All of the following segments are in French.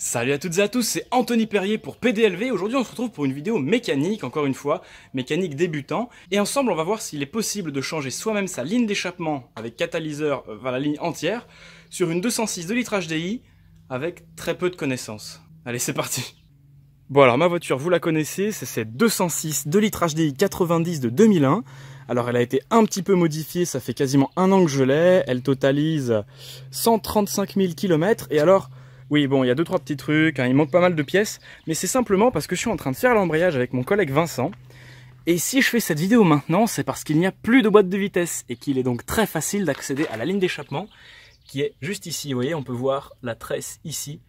Salut à toutes et à tous, c'est Anthony Perrier pour PDLV. Aujourd'hui on se retrouve pour une vidéo mécanique, encore une fois, mécanique débutant. Et ensemble on va voir s'il est possible de changer soi-même sa ligne d'échappement avec catalyseur, la ligne entière, sur une 206 de litre HDI avec très peu de connaissances. Allez, c'est parti. Bon alors ma voiture vous la connaissez, c'est cette 206 2 litres HDI 90 de 2001. Alors elle a été un petit peu modifiée, ça fait quasiment un an que je l'ai, elle totalise 135 000 km et alors... Oui, bon, il y a 2-3 petits trucs, hein, il manque pas mal de pièces, mais c'est simplement parce que je suis en train de faire l'embrayage avec mon collègue Vincent. Et si je fais cette vidéo maintenant, c'est parce qu'il n'y a plus de boîte de vitesse et qu'il est donc très facile d'accéder à la ligne d'échappement qui est juste ici. Vous voyez, on peut voir la tresse ici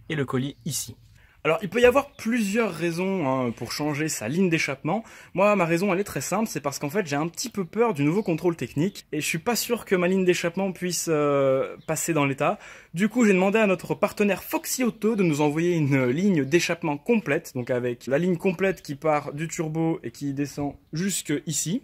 et le collier ici. Alors, il peut y avoir plusieurs raisons pour changer sa ligne d'échappement. Moi, ma raison, elle est très simple, c'est parce qu'en fait, j'ai un petit peu peur du nouveau contrôle technique et je suis pas sûr que ma ligne d'échappement puisse passer dans l'état. Du coup, j'ai demandé à notre partenaire Foxy Auto de nous envoyer une ligne d'échappement complète, donc avec la ligne complète qui part du turbo et qui descend jusque ici,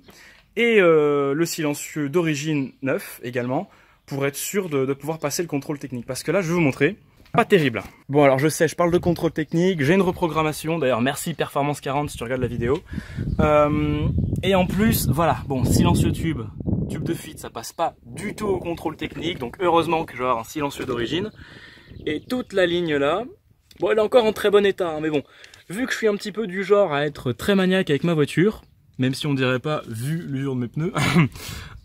et le silencieux d'origine neuf également, pour être sûr de pouvoir passer le contrôle technique. Parce que là, je vais vous montrer. Pas terrible. Bon alors je sais, je parle de contrôle technique, j'ai une reprogrammation, d'ailleurs merci Performance 40 si tu regardes la vidéo. Et en plus, voilà, bon, silencieux tube de fuite, ça passe pas du tout au contrôle technique, donc heureusement que je vais avoir un silencieux d'origine. Et toute la ligne là, bon elle est encore en très bon état, hein, mais bon, vu que je suis un petit peu du genre à être très maniaque avec ma voiture, même si on dirait pas vu l'usure de mes pneus,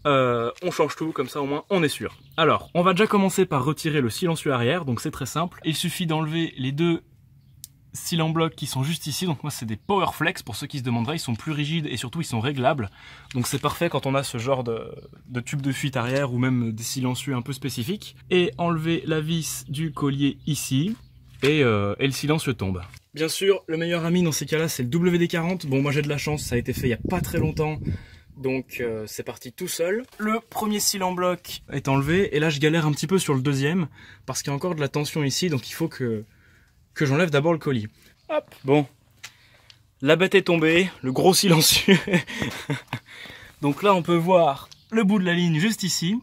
on change tout, comme ça au moins on est sûr. Alors, on va déjà commencer par retirer le silencieux arrière, donc c'est très simple. Il suffit d'enlever les deux cylindres blocs qui sont juste ici, donc moi c'est des Powerflex, pour ceux qui se demanderaient, ils sont plus rigides et surtout ils sont réglables. Donc c'est parfait quand on a ce genre de tube de fuite arrière ou même des silencieux un peu spécifiques. Et enlever la vis du collier ici, et le silencieux tombe. Bien sûr, le meilleur ami dans ces cas-là c'est le WD-40. Bon, moi j'ai de la chance, ça a été fait il n'y a pas très longtemps. Donc c'est parti tout seul. Le premier cylindre bloc est enlevé et là je galère un petit peu sur le deuxième parce qu'il y a encore de la tension ici, donc il faut que j'enlève d'abord le colis. Hop, bon. La bête est tombée, le gros silencieux. Donc là on peut voir le bout de la ligne juste ici.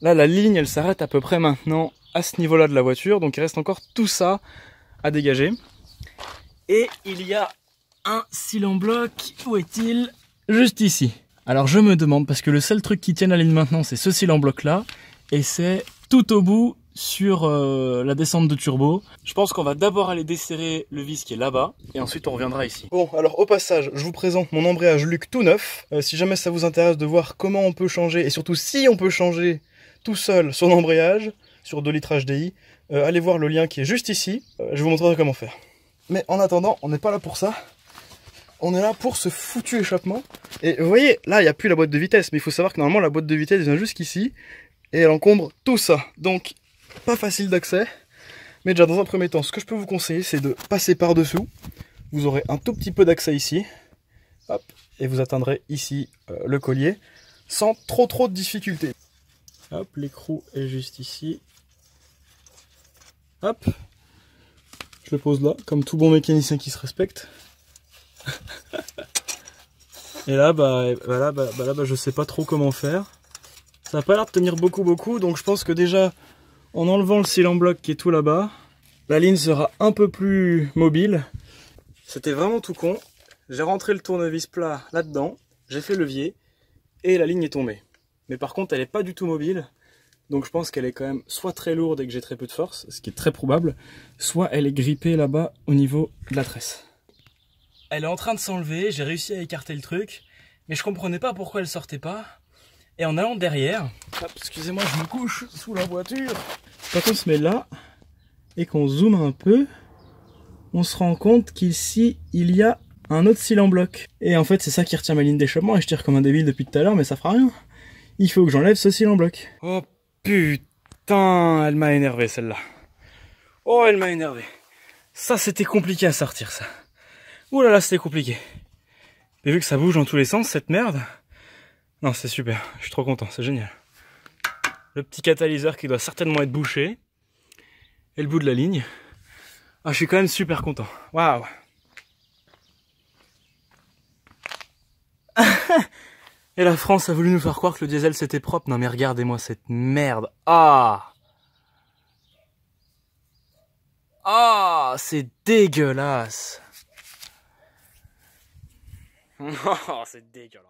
Là la ligne elle s'arrête à peu près maintenant à ce niveau-là de la voiture, donc il reste encore tout ça à dégager. Et il y a un cylindre bloc, où est-il ? Juste ici. Alors je me demande, parce que le seul truc qui tient la ligne maintenant c'est ce cylindre bloc là, et c'est tout au bout sur la descente de turbo. Je pense qu'on va d'abord aller desserrer le vis qui est là-bas, et ensuite on reviendra ici. Bon, alors au passage, je vous présente mon embrayage Luc tout neuf. Si jamais ça vous intéresse de voir comment on peut changer, et surtout si on peut changer tout seul son embrayage, sur 2 litres HDI, allez voir le lien qui est juste ici, je vous montrerai comment faire. Mais en attendant, on n'est pas là pour ça. On est là pour ce foutu échappement. Et vous voyez, là, il n'y a plus la boîte de vitesse. Mais il faut savoir que normalement, la boîte de vitesse vient jusqu'ici. Et elle encombre tout ça. Donc, pas facile d'accès. Mais déjà, dans un premier temps, ce que je peux vous conseiller, c'est de passer par-dessous. Vous aurez un tout petit peu d'accès ici. Hop. Et vous atteindrez ici le collier. Sans trop de difficultés. Hop, l'écrou est juste ici. Hop. Je le pose là, comme tout bon mécanicien qui se respecte. Et là, je sais pas trop comment faire. Ça n'a pas l'air de tenir beaucoup, donc je pense que déjà, en enlevant le cylindre bloc qui est tout là-bas, la ligne sera un peu plus mobile. C'était vraiment tout con. J'ai rentré le tournevis plat là-dedans, j'ai fait levier, et la ligne est tombée. Mais par contre, elle est pas du tout mobile, donc je pense qu'elle est quand même soit très lourde et que j'ai très peu de force, ce qui est très probable, soit elle est grippée là-bas au niveau de la tresse. Elle est en train de s'enlever, j'ai réussi à écarter le truc, mais je comprenais pas pourquoi elle sortait pas. Et en allant derrière, excusez-moi, je me couche sous la voiture. Quand on se met là, et qu'on zoome un peu, on se rend compte qu'ici, il y a un autre cylindre bloc. Et en fait, c'est ça qui retient ma ligne d'échappement, et je tire comme un débile depuis tout à l'heure, mais ça fera rien. Il faut que j'enlève ce cylindre bloc. Oh putain, elle m'a énervé celle-là. Oh, elle m'a énervé. Ça, c'était compliqué à sortir, ça. Ouh là là, c'était compliqué. Mais vu que ça bouge dans tous les sens, cette merde... Non, c'est super. Je suis trop content, c'est génial. Le petit catalyseur qui doit certainement être bouché. Et le bout de la ligne. Ah, je suis quand même super content. Waouh. Et la France a voulu nous faire croire que le diesel c'était propre. Non mais regardez-moi cette merde. Ah. Ah, c'est dégueulasse. Oh, c'est dégueulasse.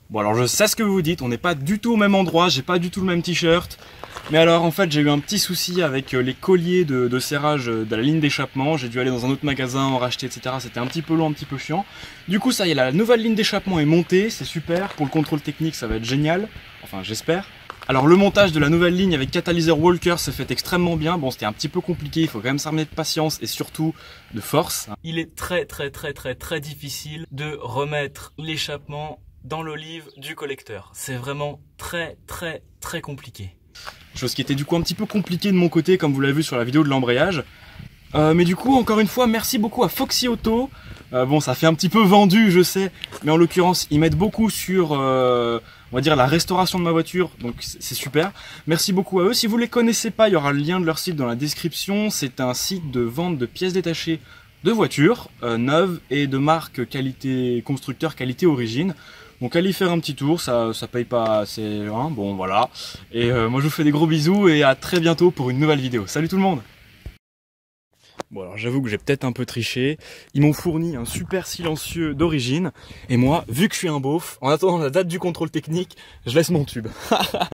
Bon alors je sais ce que vous vous dites, on n'est pas du tout au même endroit, j'ai pas du tout le même t-shirt. Mais alors en fait j'ai eu un petit souci avec les colliers de serrage de la ligne d'échappement. J'ai dû aller dans un autre magasin, en racheter, etc. C'était un petit peu long, un petit peu chiant. Du coup ça y est, la nouvelle ligne d'échappement est montée, c'est super. Pour le contrôle technique ça va être génial, enfin j'espère. Alors le montage de la nouvelle ligne avec catalyseur Walker se fait extrêmement bien. Bon, c'était un petit peu compliqué, il faut quand même s'armer de patience et surtout de force. Il est très difficile de remettre l'échappement dans l'olive du collecteur. C'est vraiment très compliqué. Chose qui était du coup un petit peu compliquée de mon côté, comme vous l'avez vu sur la vidéo de l'embrayage. Mais du coup, encore une fois, merci beaucoup à Foxy Auto. Bon, ça fait un petit peu vendu, je sais, mais en l'occurrence, ils m'aident beaucoup sur, on va dire, la restauration de ma voiture, donc c'est super. Merci beaucoup à eux. Si vous les connaissez pas, il y aura le lien de leur site dans la description. C'est un site de vente de pièces détachées de voitures neuves et de marque qualité constructeur, qualité origine. Donc allez y faire un petit tour, ça paye pas assez, hein, bon voilà. Et moi je vous fais des gros bisous et à très bientôt pour une nouvelle vidéo. Salut tout le monde! Bon alors j'avoue que j'ai peut-être un peu triché, ils m'ont fourni un super silencieux d'origine, et moi, vu que je suis un beauf, en attendant la date du contrôle technique, je laisse mon tube.